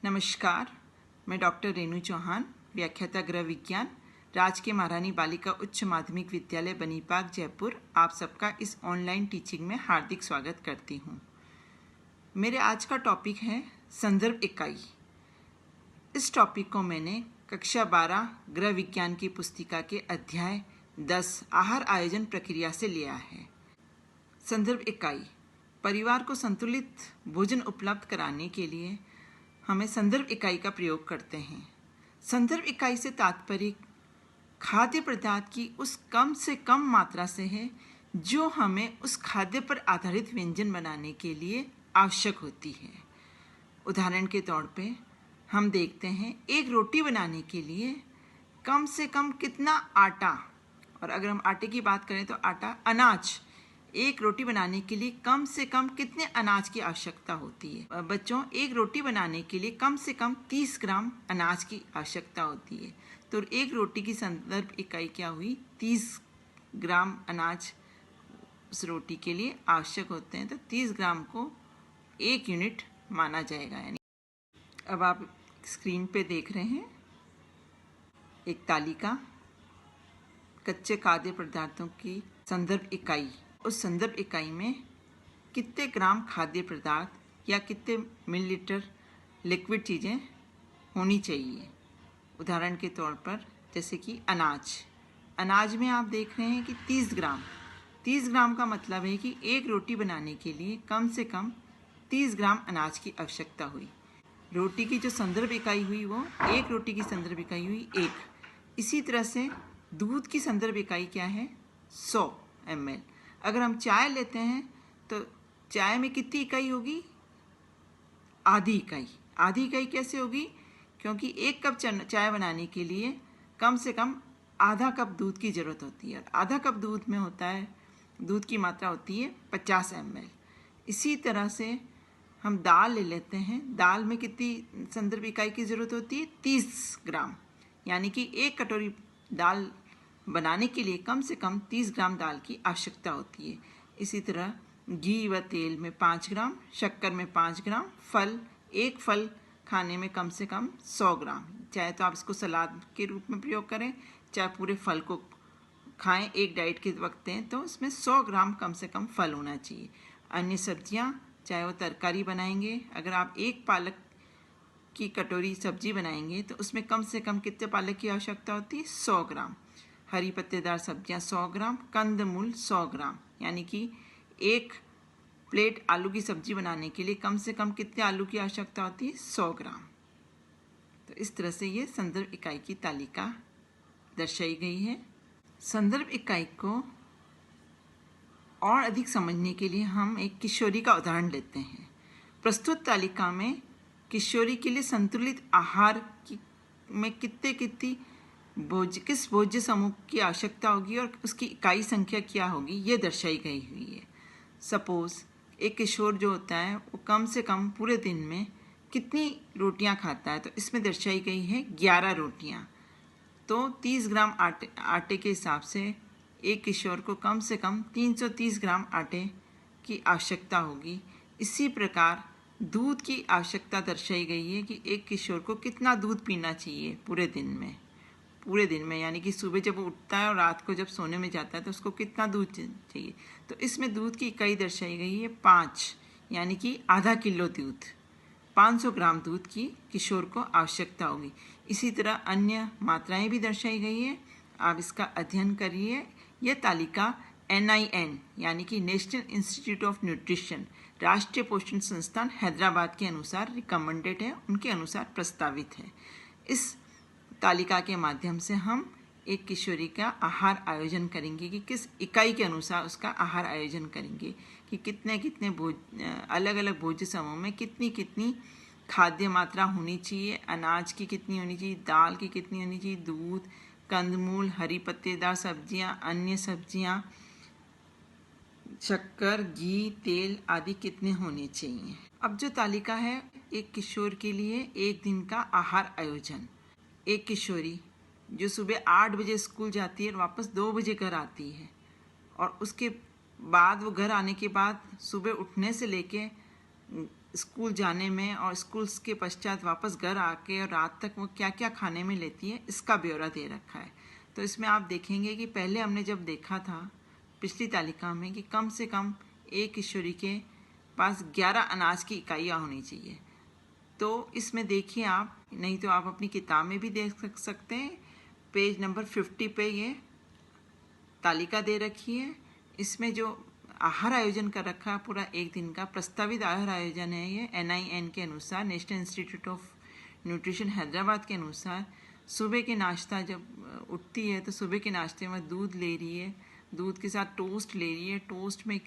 नमस्कार, मैं डॉक्टर रेणु चौहान, व्याख्याता गृह विज्ञान, राजकीय महारानी बालिका उच्च माध्यमिक विद्यालय बनीपाक जयपुर आप सबका इस ऑनलाइन टीचिंग में हार्दिक स्वागत करती हूँ। मेरे आज का टॉपिक है संदर्भ इकाई। इस टॉपिक को मैंने कक्षा 12 गृह विज्ञान की पुस्तिका के अध्याय 10 आहार आयोजन प्रक्रिया से लिया है। संदर्भ इकाई परिवार को संतुलित भोजन उपलब्ध कराने के लिए हमें संदर्भ इकाई का प्रयोग करते हैं। संदर्भ इकाई से तात्पर्य खाद्य पदार्थ की उस कम से कम मात्रा से है जो हमें उस खाद्य पर आधारित व्यंजन बनाने के लिए आवश्यक होती है। उदाहरण के तौर पे हम देखते हैं एक रोटी बनाने के लिए कम से कम कितना आटा, और अगर हम आटे की बात करें तो आटा अनाज, एक रोटी बनाने के लिए कम से कम कितने अनाज की आवश्यकता होती है। बच्चों, एक रोटी बनाने के लिए कम से कम 30 ग्राम अनाज की आवश्यकता होती है। तो एक रोटी की संदर्भ इकाई क्या हुई? 30 ग्राम अनाज उस रोटी के लिए आवश्यक होते हैं। तो 30 ग्राम को 1 यूनिट माना जाएगा। यानी अब आप स्क्रीन पे देख रहे हैं एक तालिका, कच्चे खाद्य पदार्थों की संदर्भ इकाई। उस संदर्भ इकाई में कितने ग्राम खाद्य पदार्थ या कितने मिलीलीटर लिक्विड चीज़ें होनी चाहिए। उदाहरण के तौर पर जैसे कि अनाज में आप देख रहे हैं कि 30 ग्राम का मतलब है कि एक रोटी बनाने के लिए कम से कम 30 ग्राम अनाज की आवश्यकता हुई। रोटी की जो संदर्भ इकाई हुई वो एक रोटी की संदर्भ इकाई हुई 1। इसी तरह से दूध की संदर्भ इकाई क्या है? 100 ml। अगर हम चाय लेते हैं तो चाय में कितनी इकाई होगी? आधी इकाई। आधी इकाई कैसे होगी? क्योंकि 1 कप चाय बनाने के लिए कम से कम आधा कप दूध की ज़रूरत होती है। आधा कप दूध में होता है, दूध की मात्रा होती है 50 ml। इसी तरह से हम दाल ले लेते हैं, दाल में कितनी संदर्भ इकाई की ज़रूरत होती है? 30 ग्राम। यानी कि 1 कटोरी दाल बनाने के लिए कम से कम 30 ग्राम दाल की आवश्यकता होती है। इसी तरह घी व तेल में 5 ग्राम, शक्कर में 5 ग्राम, एक फल खाने में कम से कम 100 ग्राम। चाहे तो आप इसको सलाद के रूप में प्रयोग करें, चाहे पूरे फल को खाएं, एक डाइट के वक्त दें, तो इसमें 100 ग्राम कम से कम फल होना चाहिए। अन्य सब्जियां, चाहे वो तरकारी बनाएंगे, अगर आप एक पालक की कटोरी सब्जी बनाएंगे तो उसमें कम से कम कितने पालक की आवश्यकता होती है? 100 ग्राम। हरी पत्तेदार सब्जियां 100 ग्राम, कंदमूल 100 ग्राम। यानी कि एक प्लेट आलू की सब्जी बनाने के लिए कम से कम कितने आलू की आवश्यकता होती है? 100 ग्राम। तो इस तरह से ये संदर्भ इकाई की तालिका दर्शाई गई है। संदर्भ इकाई को और अधिक समझने के लिए हम एक किशोरी का उदाहरण लेते हैं। प्रस्तुत तालिका में किशोरी के लिए संतुलित आहार में किस भोज्य समूह की आवश्यकता होगी और उसकी इकाई संख्या क्या होगी, ये दर्शाई गई हुई है। सपोज एक किशोर जो होता है वो कम से कम पूरे दिन में कितनी रोटियां खाता है, तो इसमें दर्शाई गई है 11 रोटियां। तो 30 ग्राम आटे के हिसाब से एक किशोर को कम से कम 330 ग्राम आटे की आवश्यकता होगी। इसी प्रकार दूध की आवश्यकता दर्शाई गई है कि एक किशोर को कितना दूध पीना चाहिए पूरे दिन में, यानी कि सुबह जब वो उठता है और रात को जब सोने में जाता है तो उसको कितना दूध चाहिए। तो इसमें दूध की इकाई दर्शाई गई है 5, यानी कि आधा किलो दूध, 500 ग्राम दूध की किशोर को आवश्यकता होगी। इसी तरह अन्य मात्राएं भी दर्शाई गई है, आप इसका अध्ययन करिए। यह तालिका NIN यानी कि नेशनल इंस्टीट्यूट ऑफ न्यूट्रिशन, राष्ट्रीय पोषण संस्थान हैदराबाद के अनुसार रिकमेंडेड है, उनके अनुसार प्रस्तावित है। इस तालिका के माध्यम से हम एक किशोरी का आहार आयोजन करेंगे कि किस इकाई के अनुसार उसका आहार आयोजन करेंगे कि कितने अलग अलग भोज्य समूह में कितनी खाद्य मात्रा होनी चाहिए, अनाज की कितनी होनी चाहिए, दाल की कितनी होनी चाहिए, दूध, कंदमूल, हरी पत्तेदार सब्जियां, अन्य सब्जियां, शक्कर, घी, तेल आदि कितने होने चाहिए। अब जो तालिका है एक किशोर के लिए एक दिन का आहार आयोजन। एक किशोरी जो सुबह 8 बजे स्कूल जाती है और वापस 2 बजे घर आती है, और उसके बाद वो घर आने के बाद सुबह उठने से लेके स्कूल जाने में और स्कूल्स के पश्चात वापस घर आके और रात तक वो क्या क्या खाने में लेती है, इसका ब्यौरा दे रखा है। तो इसमें आप देखेंगे कि पहले हमने जब देखा था पिछली तालिका में कि कम से कम एक किशोरी के पास 11 अनाज की इकाइयाँ होनी चाहिए। तो इसमें देखिए आप, नहीं तो आप अपनी किताब में भी देख सकते हैं, पेज नंबर 50 पे ये तालिका दे रखी है। इसमें जो आहार आयोजन कर रखा है पूरा एक दिन का प्रस्तावित आहार आयोजन है ये NIN के अनुसार, national institute of nutrition Hyderabad के अनुसार। सुबह के नाश्ता जब उठती है तो सुबह के नाश्ते में दूध ले रही है, दूध के साथ टोस्ट ले रही है, टोस्ट में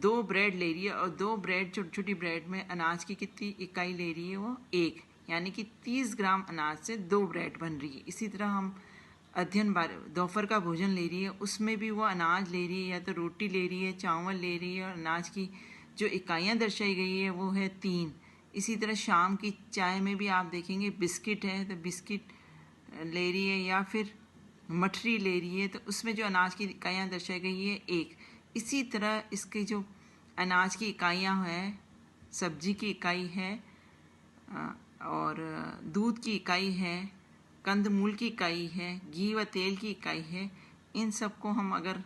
2 ब्रेड ले रही है और 2 ब्रेड छोटी छोटी ब्रेड में अनाज की कितनी इकाई ले रही है वो 1, यानी कि 30 ग्राम अनाज से 2 ब्रेड बन रही है। इसी तरह हम अध्ययन दोपहर का भोजन ले रही है, उसमें भी वो अनाज ले रही है, या तो रोटी ले रही है, चावल ले रही है, और अनाज की जो इकाइयाँ दर्शाई गई है वो है 3। इसी तरह शाम की चाय में भी आप देखेंगे बिस्किट है तो बिस्किट ले रही है, या फिर मठरी ले रही है तो उसमें जो अनाज की इकाइयाँ दर्शाई गई है 1। इसी तरह इसके जो अनाज की इकाइयाँ हैं, सब्जी की इकाई है और दूध की इकाई है, कंदमूल की इकाई है, घी व तेल की इकाई है। इन सब को हम अगर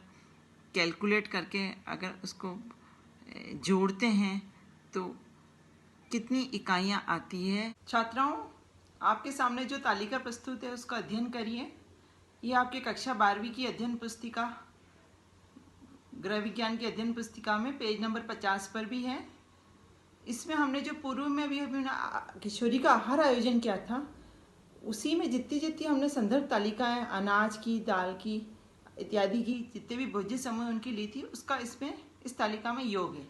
कैलकुलेट करके अगर उसको जोड़ते हैं तो कितनी इकाइयाँ आती है। छात्राओं, आपके सामने जो तालिका प्रस्तुत है उसका अध्ययन करिए। ये आपके कक्षा 12वीं की अध्ययन पुस्तिका, गृह विज्ञान की अध्ययन पुस्तिका में पेज नंबर 50 पर भी है। इसमें हमने जो पूर्व में भी किशोरी का आहार आयोजन किया था, उसी में जितनी जितनी हमने संदर्भ तालिकाएं अनाज की, दाल की इत्यादि की जितने भी भोज्य समूह उनकी ली थी, उसका इसमें इस तालिका में योग है।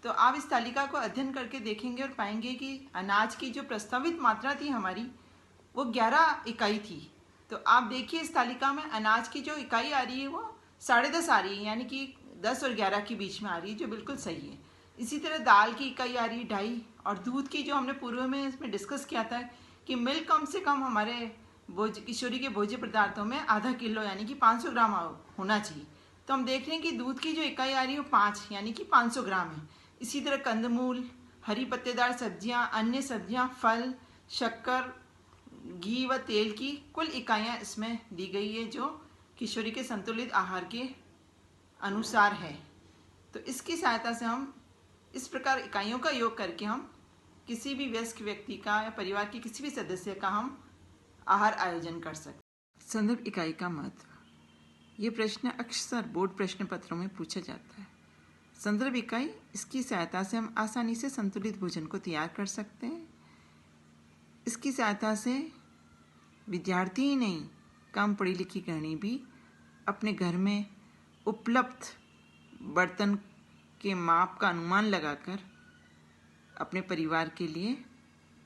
तो आप इस तालिका को अध्ययन करके देखेंगे और पाएंगे कि अनाज की जो प्रस्तावित मात्रा थी हमारी वो 11 इकाई थी। तो आप देखिए इस तालिका में अनाज की जो इकाई आ रही है वो 10.5 आ रही है, यानी कि 10 और 11 के बीच में आ रही है, जो बिल्कुल सही है। इसी तरह दाल की इकाई आ रही है 2.5, और दूध की जो हमने पूर्व में इसमें डिस्कस किया था कि मिल्क कम से कम हमारे किशोरी के भोज्य पदार्थों में आधा किलो यानी कि 500 ग्राम होना चाहिए। तो हम देख रहे हैं कि दूध की जो इकाई आ रही है वो 5 यानी कि 500 ग्राम है। इसी तरह कंदमूल, हरी पत्तेदार सब्जियां, अन्य सब्जियां, फल, शक्कर, घी व तेल की कुल इकाइयां इसमें दी गई है जो किशोरी के संतुलित आहार के अनुसार है। तो इसकी सहायता से हम इस प्रकार इकाइयों का योग करके हम किसी भी वयस्क व्यक्ति का या परिवार के किसी भी सदस्य का हम आहार आयोजन कर सकते। संदर्भ इकाई का महत्व। ये प्रश्न अक्सर बोर्ड प्रश्न पत्रों में पूछा जाता है। संदर्भ इकाई, इसकी सहायता से हम आसानी से संतुलित भोजन को तैयार कर सकते हैं। इसकी सहायता से विद्यार्थी ही नहीं, कम पढ़ी लिखी गृहिणी भी अपने घर में उपलब्ध बर्तन के माप का अनुमान लगाकर अपने परिवार के लिए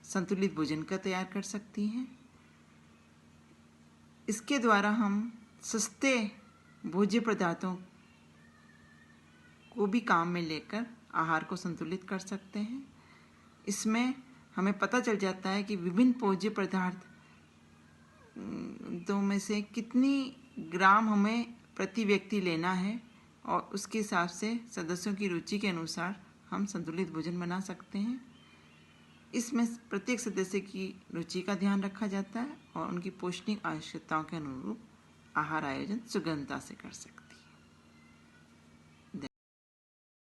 संतुलित भोजन का तैयार कर सकती हैं। इसके द्वारा हम सस्ते भोज्य पदार्थों को भी काम में लेकर आहार को संतुलित कर सकते हैं। इसमें हमें पता चल जाता है कि विभिन्न भोज्य पदार्थ तो में से कितनी ग्राम हमें प्रति व्यक्ति लेना है, और उसके हिसाब से सदस्यों की रुचि के अनुसार हम संतुलित भोजन बना सकते हैं। इसमें प्रत्येक सदस्य की रुचि का ध्यान रखा जाता है और उनकी पौष्टिक आवश्यकताओं के अनुरूप आहार आयोजन सुगमता से कर सकते हैं।